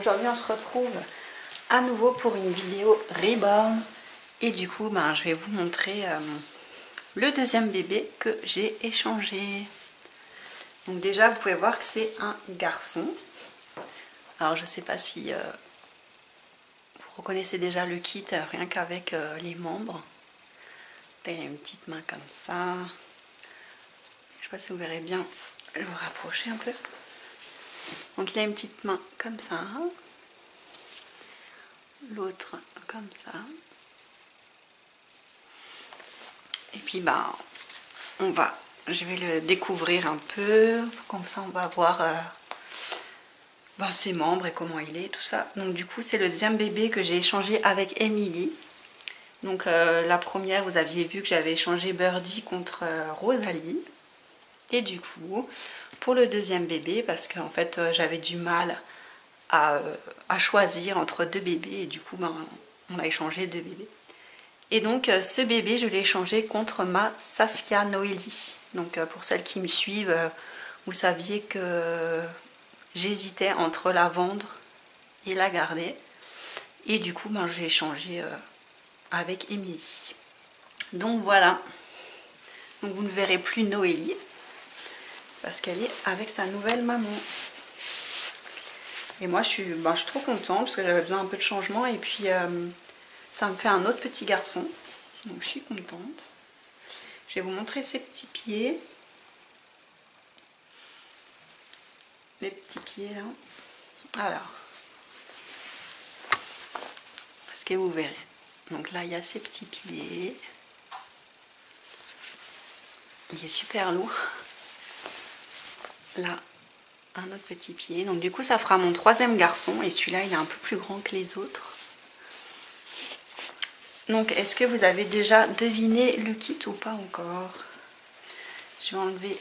aujourd'hui on se retrouve à nouveau pour une vidéo reborn. Et du coup je vais vous montrer le deuxième bébé que j'ai échangé. Donc déjà vous pouvez voir que c'est un garçon. Alors je sais pas si vous reconnaissez déjà le kit rien qu'avec les membres. Là, il y a une petite main comme ça. Je sais pas si vous verrez bien, je vais vous rapprocher un peu. Donc il a une petite main comme ça, l'autre comme ça. Et puis je vais le découvrir un peu, comme ça on va voir ses membres et comment il est, tout ça. Donc du coup c'est le deuxième bébé que j'ai échangé avec Emily. Donc la première, vous aviez vu que j'avais échangé Birdie contre Rosalie. Et du coup, pour le deuxième bébé, parce qu'en fait j'avais du mal à choisir entre deux bébés, et du coup on a échangé deux bébés. Et donc ce bébé, je l'ai échangé contre ma Saskia Noélie. Donc pour celles qui me suivent, vous saviez que j'hésitais entre la vendre et la garder. Et du coup, j'ai échangé avec Émilie. Donc voilà. Donc vous ne verrez plus Noélie parce qu'elle est avec sa nouvelle maman. Et moi je suis trop contente parce que j'avais besoin un peu de changement, et puis ça me fait un autre petit garçon. Donc je suis contente. Je vais vous montrer ses petits pieds. Les petits pieds là. Alors. Est-ce que vous verrez? Donc là il y a ses petits pieds. Il est super lourd. Là, un autre petit pied. Donc du coup ça fera mon troisième garçon, et celui-là il est un peu plus grand que les autres. Donc est-ce que vous avez déjà deviné le kit ou pas encore? Je vais enlever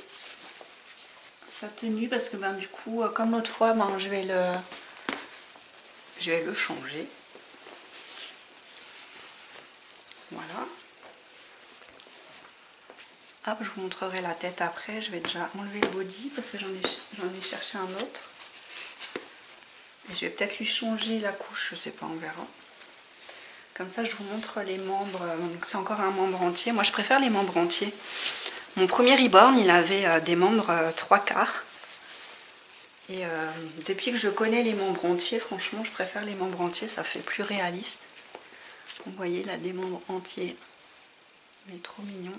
sa tenue parce que du coup comme l'autre fois je vais le changer. Voilà. Hop, je vous montrerai la tête après. Je vais déjà enlever le body parce que j'en ai cherché un autre. Et je vais peut-être lui changer la couche, je sais pas, on verra. Comme ça je vous montre les membres. Donc c'est encore un membre entier. Moi je préfère les membres entiers. Mon premier reborn il avait des membres 3/4. Et depuis que je connais les membres entiers, franchement je préfère les membres entiers, ça fait plus réaliste. Vous voyez là, des membres entiers. Il est trop mignon.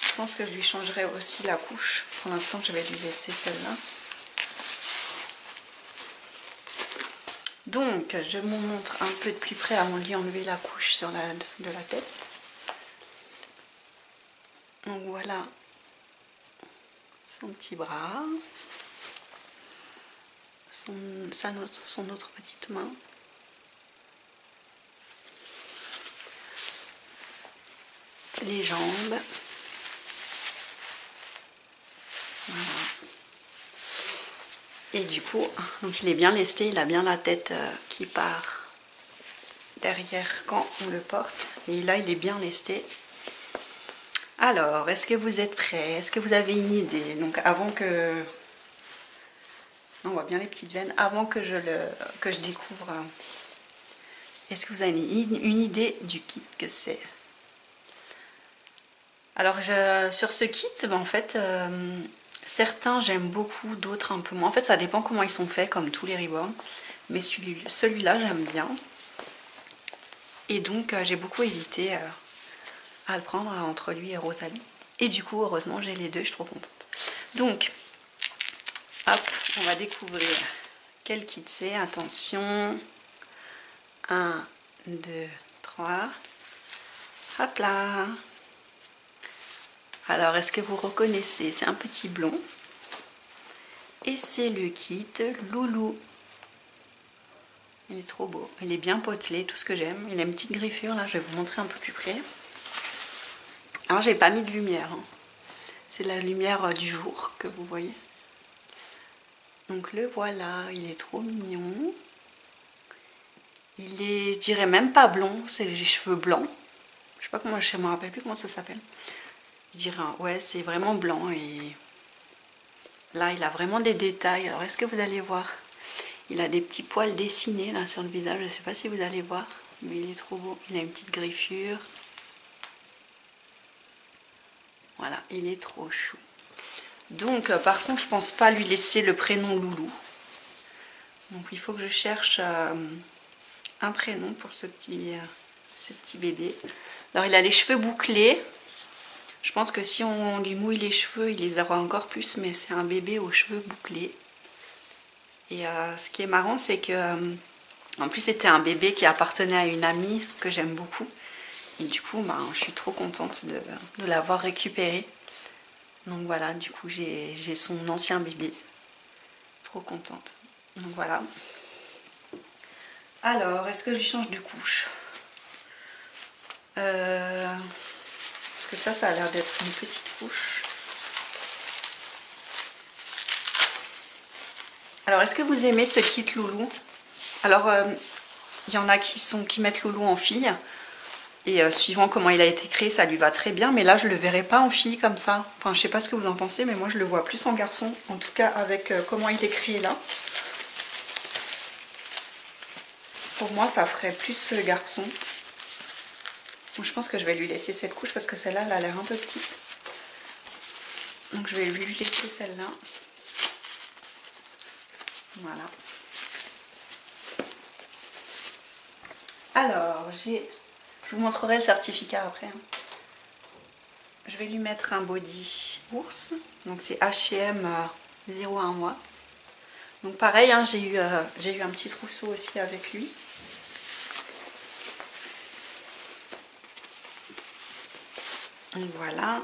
Je pense que je lui changerai aussi la couche. Pour l'instant je vais lui laisser celle-là. Donc je vous montre un peu de plus près avant de lui enlever la couche de la tête. Donc voilà son petit bras, son autre petite main. Les jambes. Voilà. Et du coup, donc il est bien lesté, il a bien la tête qui part derrière quand on le porte. Et là, il est bien lesté. Alors, est-ce que vous êtes prêts? Est-ce que vous avez une idée? Donc avant que... On voit bien les petites veines. Avant que je découvre... Est-ce que vous avez une idée du kit que c'est? Alors, sur ce kit, en fait... certains j'aime beaucoup, d'autres un peu moins. En fait ça dépend comment ils sont faits, comme tous les reborn. Mais celui-là j'aime bien. Et donc j'ai beaucoup hésité à le prendre entre lui et Rosalie. Et du coup heureusement j'ai les deux, je suis trop contente. Donc hop, on va découvrir quel kit c'est. Attention. 1, 2, 3. Hop là. Alors, est-ce que vous reconnaissez? C'est un petit blond. Et c'est le kit Loulou. Il est trop beau. Il est bien potelé, tout ce que j'aime. Il a une petite griffure, là, je vais vous montrer un peu plus près. Alors, j'ai pas mis de lumière. Hein. C'est la lumière du jour que vous voyez. Donc, le voilà. Il est trop mignon. Il est, je dirais même pas blond. C'est les cheveux blancs. Je sais pas comment, je me rappelle plus comment ça s'appelle. Je dirais, ouais, c'est vraiment blanc, et là il a vraiment des détails. Alors est-ce que vous allez voir? Il a des petits poils dessinés là sur le visage, je ne sais pas si vous allez voir, mais il est trop beau. Il a une petite griffure. Voilà, il est trop chou. Donc par contre je pense pas lui laisser le prénom Loulou. Donc il faut que je cherche un prénom pour ce petit bébé. Alors il a les cheveux bouclés. Je pense que si on lui mouille les cheveux, il les aura encore plus, mais c'est un bébé aux cheveux bouclés. Et ce qui est marrant, c'est que en plus c'était un bébé qui appartenait à une amie que j'aime beaucoup. Et du coup, ben, je suis trop contente de l'avoir récupéré. Donc voilà, du coup j'ai son ancien bébé. Trop contente. Donc voilà. Alors, est-ce que je lui change de couche? Parce que ça a l'air d'être une petite couche. Alors, est-ce que vous aimez ce kit Loulou? Alors, il y en a qui mettent Loulou en fille. Et suivant comment il a été créé, ça lui va très bien. Mais là, je le verrai pas en fille comme ça. Enfin, je sais pas ce que vous en pensez, mais moi, je le vois plus en garçon. En tout cas, avec comment il est créé là. Pour moi, ça ferait plus garçon. Donc, je pense que je vais lui laisser cette couche parce que celle-là, elle a l'air un peu petite. Donc, je vais lui laisser celle-là. Voilà. Alors, je vous montrerai le certificat après. Je vais lui mettre un body ours. Donc, c'est H&M 0 à 1 mois. Donc, pareil, hein, j'ai eu un petit trousseau aussi avec lui. Donc, voilà.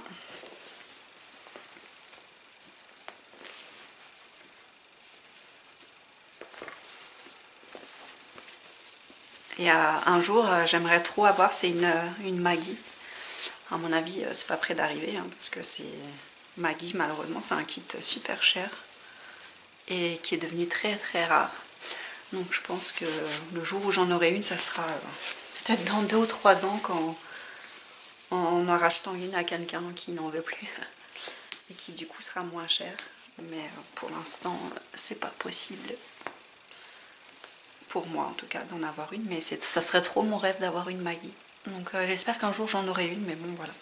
Et un jour, j'aimerais trop avoir, c'est une Maggie. À mon avis, c'est pas près d'arriver, hein, parce que c'est Maggie, malheureusement, c'est un kit super cher et qui est devenu très très rare. Donc je pense que le jour où j'en aurai une, ça sera peut-être dans 2 ou 3 ans, quand en rachetant une à quelqu'un qui n'en veut plus et qui du coup sera moins cher. Mais pour l'instant, c'est pas possible. Pour moi en tout cas d'en avoir une, mais ça serait trop mon rêve d'avoir une Maggie. Donc j'espère qu'un jour j'en aurai une, mais bon voilà,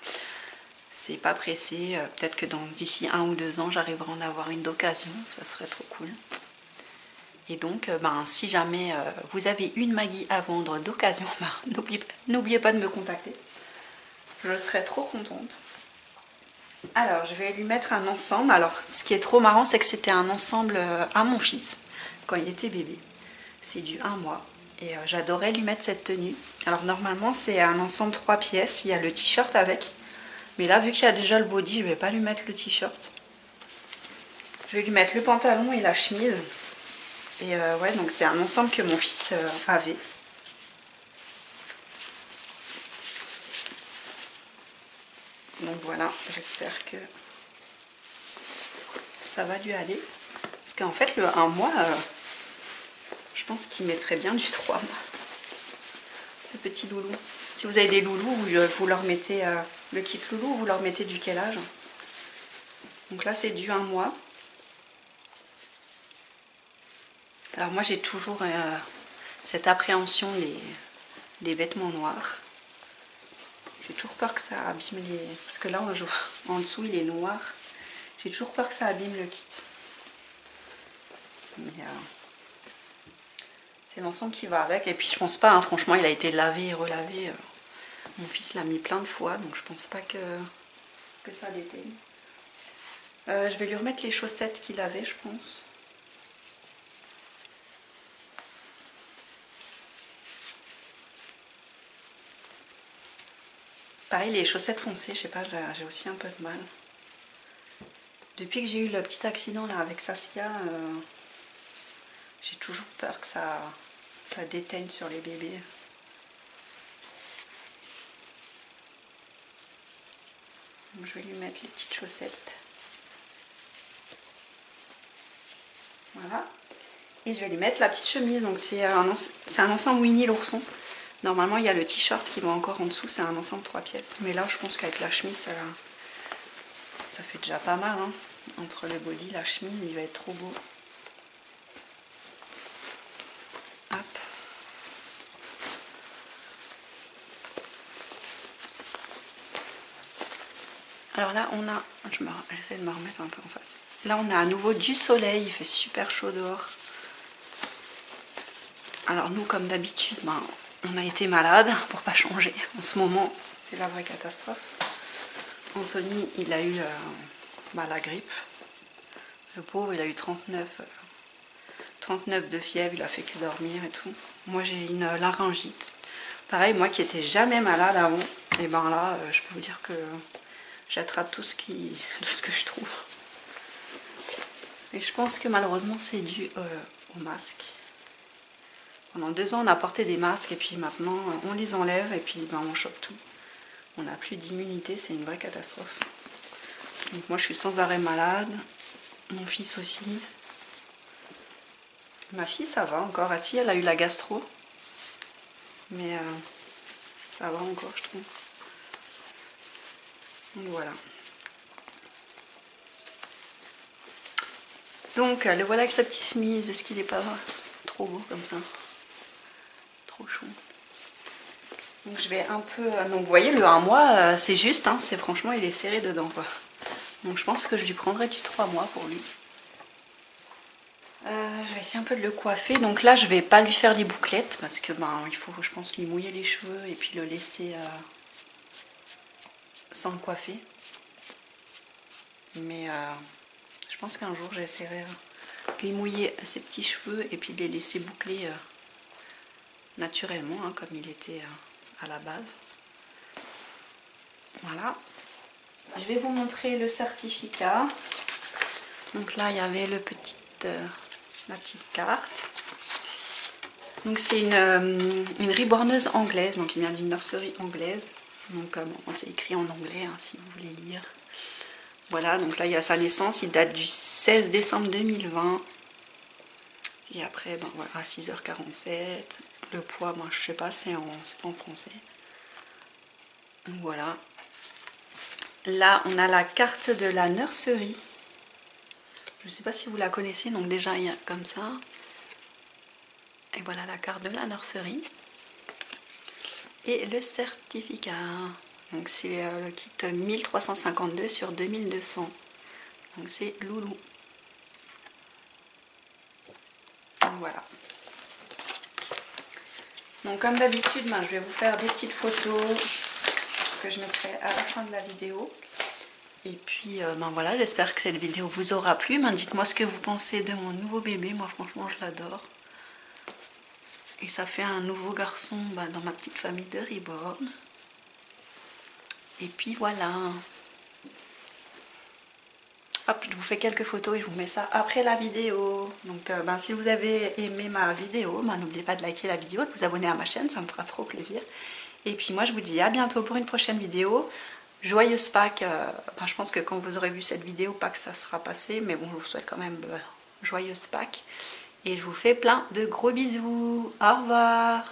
c'est pas pressé. Peut-être que d'ici 1 ou 2 ans j'arriverai à en avoir une d'occasion, ça serait trop cool. Et donc ben, si jamais vous avez une Maggie à vendre d'occasion, ben, n'oubliez pas de me contacter, je serais trop contente. Alors je vais lui mettre un ensemble. Alors ce qui est trop marrant, c'est que c'était un ensemble à mon fils quand il était bébé. C'est du 1 mois et j'adorais lui mettre cette tenue. Alors normalement c'est un ensemble 3 pièces, il y a le t-shirt avec. Mais là vu qu'il y a déjà le body, je vais pas lui mettre le t-shirt. Je vais lui mettre le pantalon et la chemise. Et ouais, donc c'est un ensemble que mon fils avait. Donc voilà, j'espère que ça va lui aller. Parce qu'en fait le 1 mois... je pense qu'il mettrait bien du 3 mois, ce petit loulou. Si vous avez des loulous, vous leur mettez le kit loulou, vous leur mettez du quel âge? Donc là, c'est du 1 mois. Alors moi, j'ai toujours cette appréhension des vêtements noirs. J'ai toujours peur que ça abîme les... Parce que là, en dessous, il est noir. J'ai toujours peur que ça abîme le kit. Mais... c'est l'ensemble qui va avec. Et puis je pense pas, hein, franchement, il a été lavé et relavé. Mon fils l'a mis plein de fois, donc je pense pas que ça déteigne. Je vais lui remettre les chaussettes qu'il avait, je pense. Pareil, les chaussettes foncées, je sais pas, j'ai aussi un peu de mal. Depuis que j'ai eu le petit accident là avec Saskia, j'ai toujours peur que ça déteigne sur les bébés. Donc, je vais lui mettre les petites chaussettes. Voilà. Et je vais lui mettre la petite chemise. Donc c'est un ensemble Winnie l'ourson. Normalement il y a le t-shirt qui va encore en dessous. C'est un ensemble 3 pièces. Mais là je pense qu'avec la chemise ça fait déjà pas mal. Hein. Entre le body et la chemise, il va être trop beau. Alors là on a, j'essaie de me remettre un peu en face. Là on a à nouveau du soleil, il fait super chaud dehors. Alors nous comme d'habitude, ben, on a été malade pour pas changer. En ce moment c'est la vraie catastrophe. Anthony il a eu la grippe. Le pauvre il a eu 39 de fièvre, il a fait que dormir et tout. Moi j'ai une laryngite. Pareil, moi qui étais jamais malade avant, et ben là je peux vous dire que j'attrape tout ce que je trouve. Et je pense que malheureusement c'est dû au masque. Pendant 2 ans on a porté des masques et puis maintenant on les enlève et puis ben, on chope tout. On n'a plus d'immunité, c'est une vraie catastrophe. Donc moi je suis sans arrêt malade, mon fils aussi. Ma fille ça va encore, elle a eu la gastro. Mais ça va encore je trouve. Donc voilà. Donc le voilà avec sa petite chemise, est-ce qu'il est pas trop beau comme ça? Trop chaud. Donc je vais un peu... Donc vous voyez le 1 mois c'est juste, hein, c'est franchement il est serré dedans quoi. Donc je pense que je lui prendrai du 3 mois pour lui. Je vais essayer un peu de le coiffer. Donc là je vais pas lui faire les bouclettes parce que ben il faut je pense lui mouiller les cheveux et puis le laisser sans le coiffer. Mais je pense qu'un jour j'essaierai de lui mouiller ses petits cheveux et puis de les laisser boucler naturellement hein, comme il était à la base. Voilà. Je vais vous montrer le certificat. Donc là il y avait la petite carte. Donc c'est une riborneuse anglaise, donc il vient d'une nurserie anglaise. Donc bon, c'est écrit en anglais hein, si vous voulez lire. Voilà, donc là il y a sa naissance, il date du 16 décembre 2020. Et après, ben voilà, à 6h47. Le poids, moi je sais pas, c'est pas en français. Donc voilà. Là on a la carte de la nurserie. Je ne sais pas si vous la connaissez, donc déjà il y a comme ça. Et voilà la carte de la nurserie. Et le certificat. Donc c'est le kit 1352 sur 2200. Donc c'est loulou. Donc voilà. Donc comme d'habitude, ben, je vais vous faire des petites photos que je mettrai à la fin de la vidéo. Et puis ben voilà, j'espère que cette vidéo vous aura plu. Ben, dites-moi ce que vous pensez de mon nouveau bébé. Moi franchement je l'adore. Et ça fait un nouveau garçon ben, dans ma petite famille de Reborn. Et puis voilà. Hop, je vous fais quelques photos et je vous mets ça après la vidéo. Donc ben, si vous avez aimé ma vidéo, ben, n'oubliez pas de liker la vidéo, de vous abonner à ma chaîne, ça me fera trop plaisir. Et puis moi je vous dis à bientôt pour une prochaine vidéo. Joyeuse Pâques, ben, je pense que quand vous aurez vu cette vidéo, Pâques ça sera passé. Mais bon, je vous souhaite quand même joyeuse Pâques. Et je vous fais plein de gros bisous. Au revoir.